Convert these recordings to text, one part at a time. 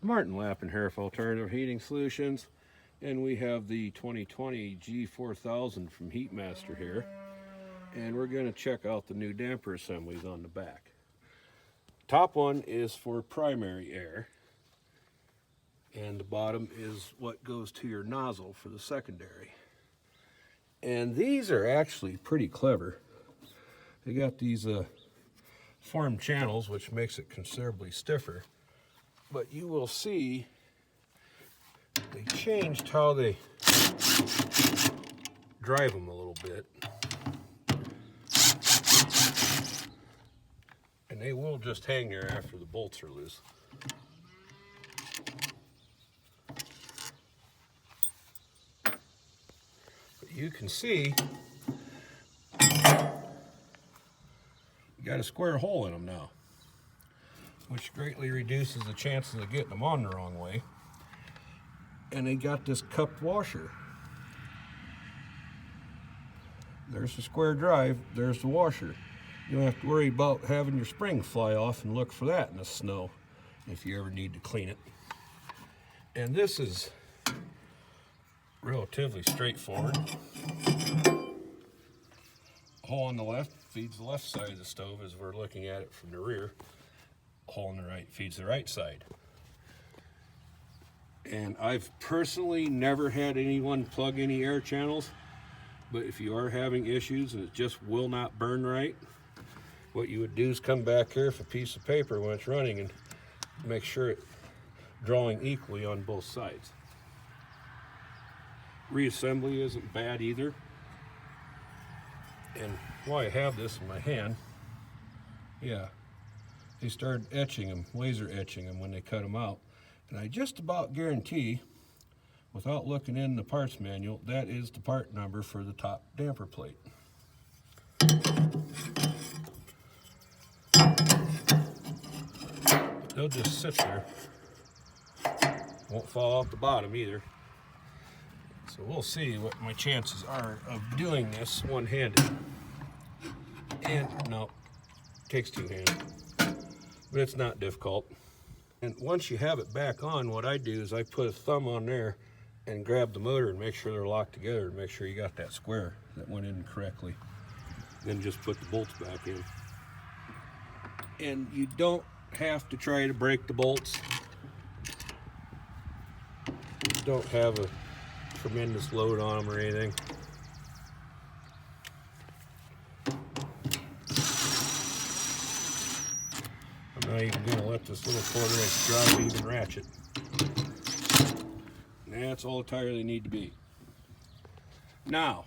Martin Lappenherf Alternative Heating Solutions, and we have the 2020 G4000 from HeatMaster here, and we're going to check out the new damper assemblies on the back. Top one is for primary air, and the bottom is what goes to your nozzle for the secondary. And these are actually pretty clever. They got these formed channels, which makes it considerably stiffer. But you will see they changed how they drive them a little bit. And they will just hang there after the bolts are loose. But you can see you got a square hole in them now, which greatly reduces the chances of getting them on the wrong way. And they got this cupped washer. There's the square drive, there's the washer. You don't have to worry about having your spring fly off and look for that in the snow if you ever need to clean it. And this is relatively straightforward. Hole on the left feeds the left side of the stove as we're looking at it from the rear. Hole on the right feeds the right side. And I've personally never had anyone plug any air channels, but if you are having issues and it just will not burn right, what you would do is come back here with a piece of paper when it's running and make sure it's drawing equally on both sides. Reassembly isn't bad either. And while I have this in my hand, yeah, they started etching them, laser etching them when they cut them out. And I just about guarantee, without looking in the parts manual, that is the part number for the top damper plate. They'll just sit there. Won't fall out the bottom either. So we'll see what my chances are of doing this one-handed. And no, takes two hands, but it's not difficult. And once you have it back on, what I do is I put a thumb on there and grab the motor and make sure they're locked together and make sure you got that square that went in correctly. Then just put the bolts back in. And you don't have to try to break the bolts. You don't have a tremendous load on them or anything. I'm not even going to let this little 1/4" drive even ratchet. That's all the tire they need to be. Now,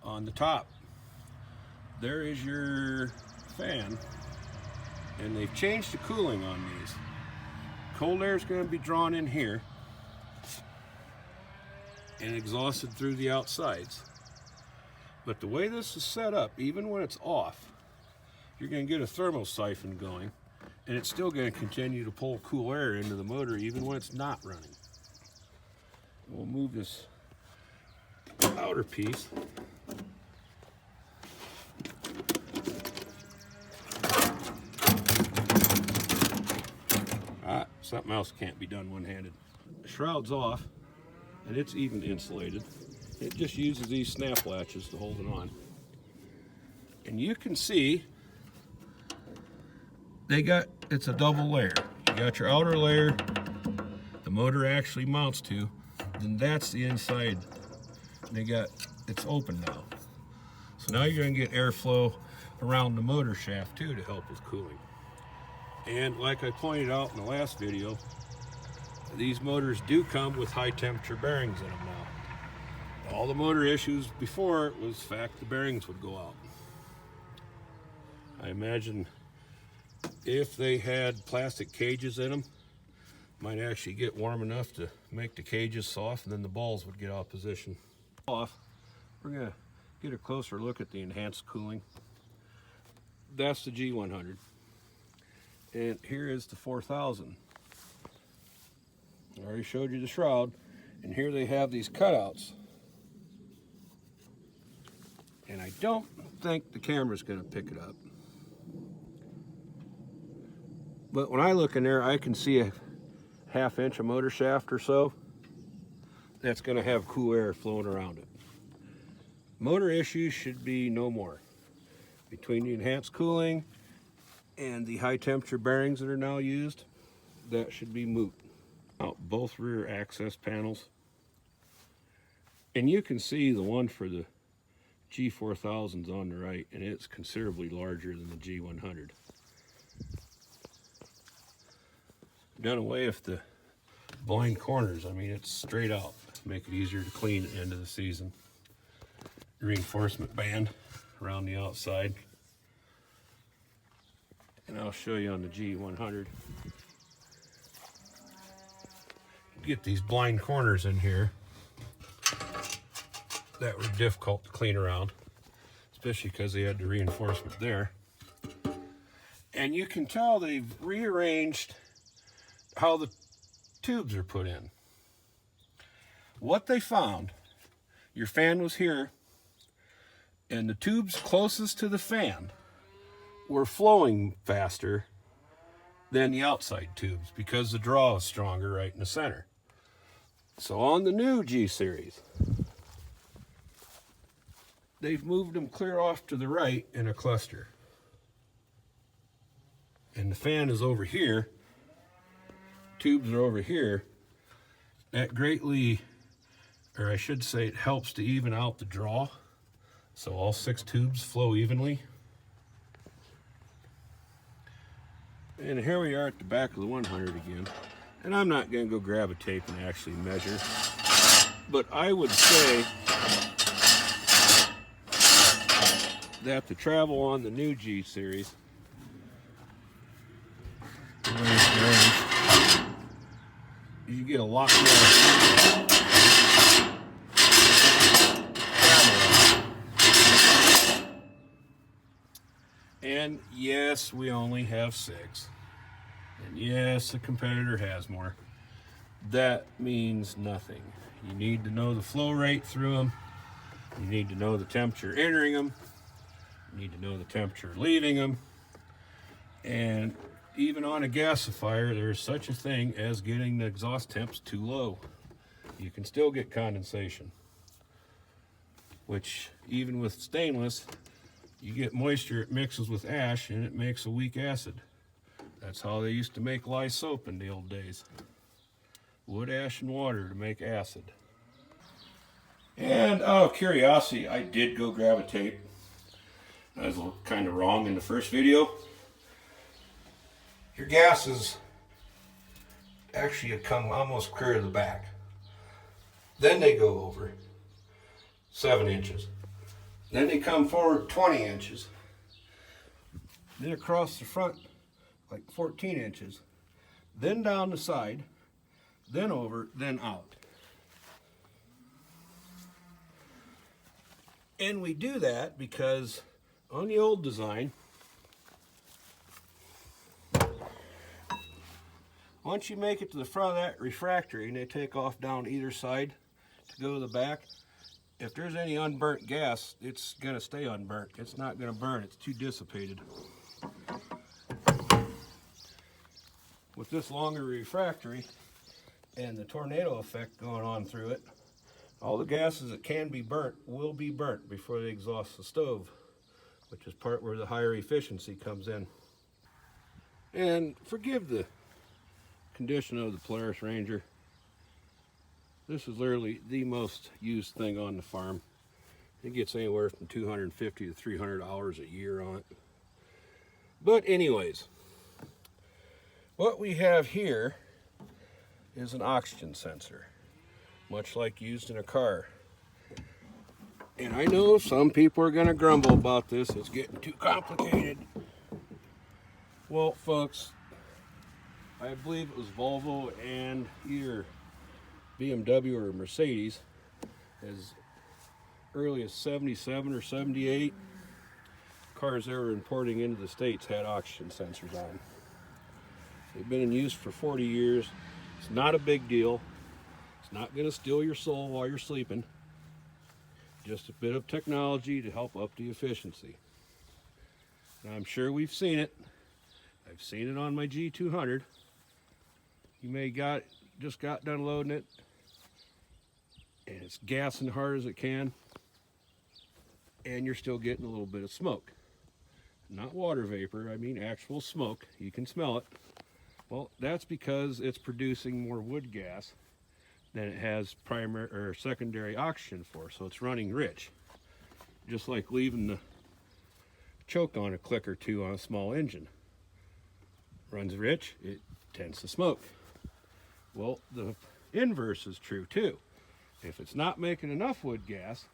on the top, there is your fan, and they've changed the cooling on these. Cold air is going to be drawn in here and exhausted through the outsides. But the way this is set up, even when it's off, you're going to get a thermal siphon going, and it's still going to continue to pull cool air into the motor even when it's not running. We'll move this outer piece. Something else can't be done one-handed. The shroud's off, and it's even insulated. It just uses these snap latches to hold it on. And you can see it's a double layer. You got your outer layer the motor actually mounts to, then that's the inside. It's open now. So now you're going to get airflow around the motor shaft too to help with cooling. And like I pointed out in the last video, these motors do come with high temperature bearings in them now. All the motor issues before was the fact the bearings would go out. I imagine if they had plastic cages in them, might actually get warm enough to make the cages soft, and then the balls would get out of position. We're going to get a closer look at the enhanced cooling. That's the G100. And here is the 4000. I already showed you the shroud, and here they have these cutouts. And I don't think the camera's going to pick it up. But when I look in there, I can see 1/2 inch of motor shaft or so, that's going to have cool air flowing around it. Motor issues should be no more. Between the enhanced cooling and the high temperature bearings that are now used, that should be moot. Now, both rear access panels, and you can see the one for the G4000's on the right, and it's considerably larger than the G100. Done away with the blind corners. I mean, it's straight out. Make it easier to clean at the end of the season. Reinforcement band around the outside. And I'll show you on the G100. Get these blind corners in here that were difficult to clean around, especially because they had the reinforcement there. And you can tell they've rearranged how the tubes are put in. What they found, your fan was here, and the tubes closest to the fan were flowing faster than the outside tubes because the draw is stronger right in the center. So on the new G series, they've moved them clear off to the right in a cluster. And the fan is over here, tubes are over here. That greatly, or I should say, it helps to even out the draw, so all 6 tubes flow evenly. And here we are at the back of the 100 again. And I'm not going to go grab a tape and actually measure, but I would say that the travel on the new G series, you get a lot more travel. And yes, we only have 6. And yes, the competitor has more. That means nothing. You need to know the flow rate through them. You need to know the temperature entering them. You need to know the temperature leaving them. And even on a gasifier, there's such a thing as getting the exhaust temps too low. You can still get condensation, which even with stainless, you get moisture, it mixes with ash, and it makes a weak acid. That's how they used to make lye soap in the old days. Wood, ash, and water to make acid. And out of curiosity, I did go grab a tape. I was kind of wrong in the first video. Your gases actually come almost clear to the back. Then they go over 7 inches. Then they come forward 20 inches. Then across the front like 14 inches. Then down the side. Then over, then out. And we do that because on the old design, once you make it to the front of that refractory and they take off down either side to go to the back, if there's any unburnt gas, it's going to stay unburnt. It's not going to burn. It's too dissipated. With this longer refractory and the tornado effect going on through it, all the gases that can be burnt will be burnt before they exhaust the stove, which is part where the higher efficiency comes in. And forgive the condition of the Polaris Ranger. This is literally the most used thing on the farm. It gets anywhere from $250 to $300 a year on it. But anyways, what we have here is an oxygen sensor, much like used in a car. And I know some people are going to grumble about this. It's getting too complicated. Well, folks, I believe it was Volvo and either BMW or Mercedes as early as 77 or 78. Cars they were importing into the States had oxygen sensors on. They've been in use for 40 years. It's not a big deal. It's not going to steal your soul while you're sleeping. Just a bit of technology to help up the efficiency. And I'm sure we've seen it. I've seen it on my G200. You may just got done loading it, and it's gassing hard as it can, and you're still getting a little bit of smoke. Not water vapor, I mean actual smoke. You can smell it. Well, that's because it's producing more wood gas than it has primary or secondary oxygen for, so it's running rich. Just like leaving the choke on a click or two on a small engine. Runs rich, it tends to smoke. Well, the inverse is true too. If it's not making enough wood gas,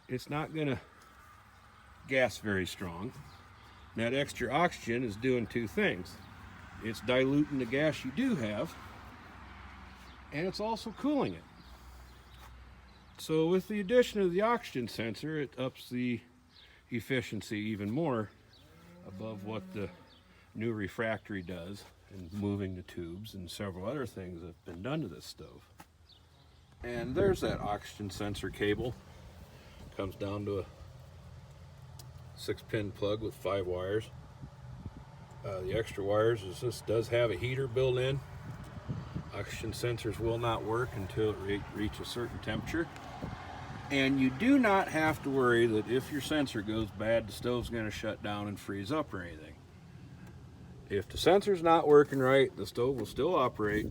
it's not going to gas very strong. That extra oxygen is doing two things. It's diluting the gas you do have, and it's also cooling it. So with the addition of the oxygen sensor, it ups the efficiency even more above what the new refractory does, and moving the tubes and several other things that have been done to this stove. And there's that oxygen sensor cable. Comes down to a 6-pin plug with 5 wires. The extra wires is this does have a heater built in. Oxygen sensors will not work until it reaches a certain temperature. And you do not have to worry that if your sensor goes bad, the stove's going to shut down and freeze up or anything. If the sensor's not working right, the stove will still operate.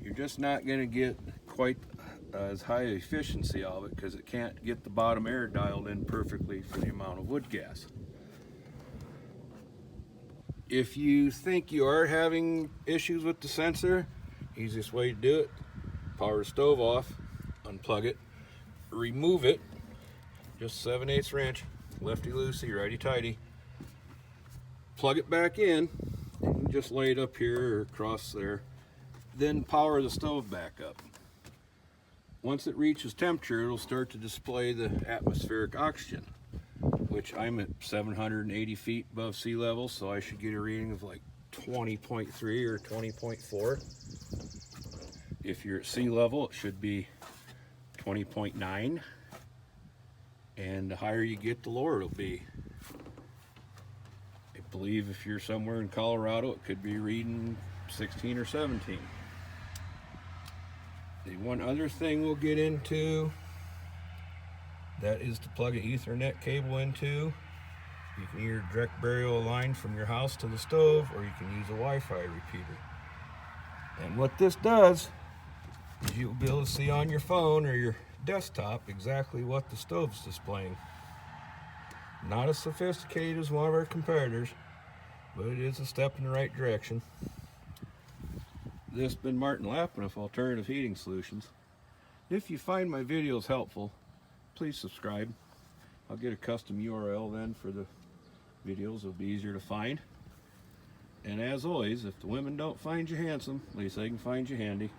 You're just not going to get quite as high efficiency of it because it can't get the bottom air dialed in perfectly for the amount of wood gas. If you think you are having issues with the sensor, easiest way to do it, power the stove off, unplug it, remove it, just 7/8 wrench, lefty-loosey, righty-tighty, plug it back in, and just lay it up here or across there, then power the stove back up. Once it reaches temperature, it'll start to display the atmospheric oxygen, which I'm at 780 feet above sea level, so I should get a reading of like 20.3 or 20.4. If you're at sea level, it should be 20.9, and the higher you get, the lower it'll be. I believe if you're somewhere in Colorado, it could be reading 16 or 17. The one other thing we'll get into, that is to plug an Ethernet cable into. You can either direct burial a line from your house to the stove, or you can use a Wi-Fi repeater. And what this does is you'll be able to see on your phone or your desktop exactly what the stove's displaying. Not as sophisticated as one of our competitors, but it is a step in the right direction. This has been Martin Lappin of Alternative Heating Solutions. If you find my videos helpful, please subscribe. I'll get a custom URL then for the videos. It'll be easier to find. And as always, if the women don't find you handsome, at least they can find you handy.